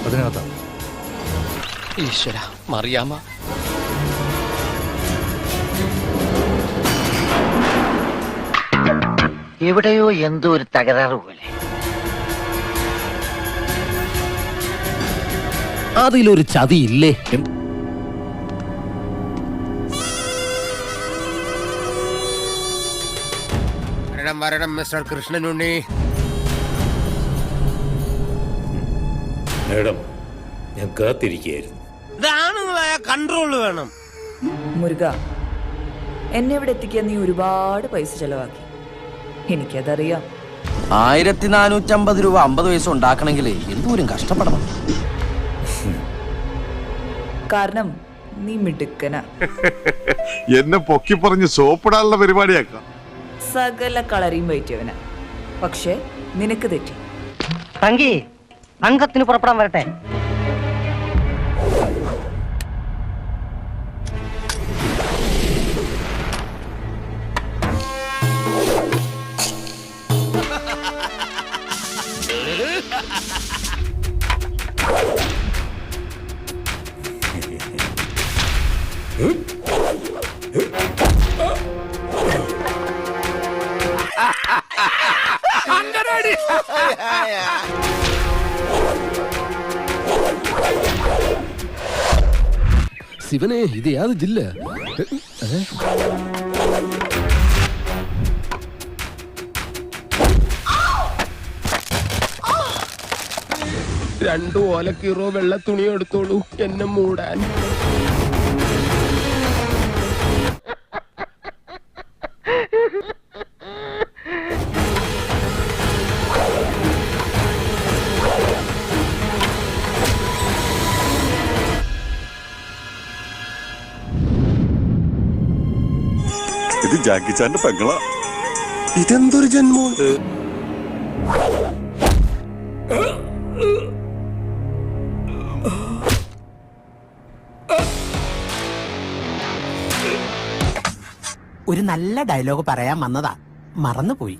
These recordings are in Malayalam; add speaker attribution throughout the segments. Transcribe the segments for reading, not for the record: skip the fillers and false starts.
Speaker 1: അതിനകത്താണ്.
Speaker 2: ഈശ്വര, മറിയാമ്മ.
Speaker 3: എവിടെയോ എന്തോ ഒരു തകരാറ് പോലെ.
Speaker 1: അതിലൊരു ചതിയില്ലേ?
Speaker 4: വരണം മിസ്റ്റർ കൃഷ്ണനുണ്ണി.
Speaker 5: മേഡം, ഞാൻ കാത്തിരിക്കുകയായിരുന്നു.
Speaker 4: ഇതാണുങ്ങളായ കൺട്രോൾ വേണം.
Speaker 6: മുരുക, എന്നെ ഇവിടെ എത്തിക്കാൻ നീ ഒരുപാട് പൈസ ചെലവാക്കി, എനിക്കതറിയാം.
Speaker 2: 1450 രൂപ 50 പൈസ ഉണ്ടാക്കണമെങ്കിൽ എന്തോരം കഷ്ടപ്പെടണം.
Speaker 6: കാരണം നീ മിടുക്കന.
Speaker 7: എന്നെ പൊക്കി പറഞ്ഞ് സോപ്പിടാനുള്ള പരിപാടിയാക്കാം.
Speaker 6: സകല കളറിയും വയറ്റിയവന. പക്ഷെ നിനക്ക് തെറ്റി.
Speaker 3: തങ്കി, അംഗത്തിന് പുറപ്പെടാൻ വരട്ടെ.
Speaker 1: ശിവനെ, ഇത് യാത് ജില്ല?
Speaker 2: രണ്ടു ഓലക്കീറോ വെള്ള തുണി എടുത്തോളൂ എന്നെ മൂടാൻ.
Speaker 7: ഇത് ജാക്കിച്ചാന്റെ പെങ്ങളാ. ഇതെന്തൊരു ജന്മോ?
Speaker 8: ഒരു നല്ല ഡയലോഗ് പറയാൻ വന്നതാ, മറന്നുപോയി.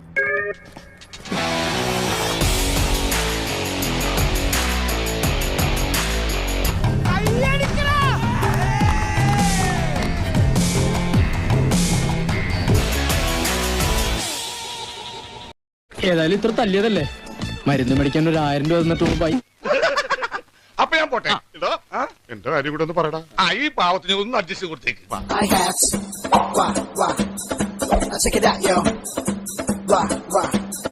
Speaker 2: ഏതായാലും ഇത്ര തല്ലിയതല്ലേ, മരുന്ന് മേടിക്കാൻ ഒരു 1000 രൂപ തന്നിട്ട് പോയി.
Speaker 7: അപ്പൊ ഞാൻ പോട്ടെ. എന്റെ കാര്യം കൂടെ ഒന്ന് പറയടാ. ഈ പാവത്തിന് ഒന്ന് അഡ്ജസ്റ്റ് കൊടുത്തേക്ക്.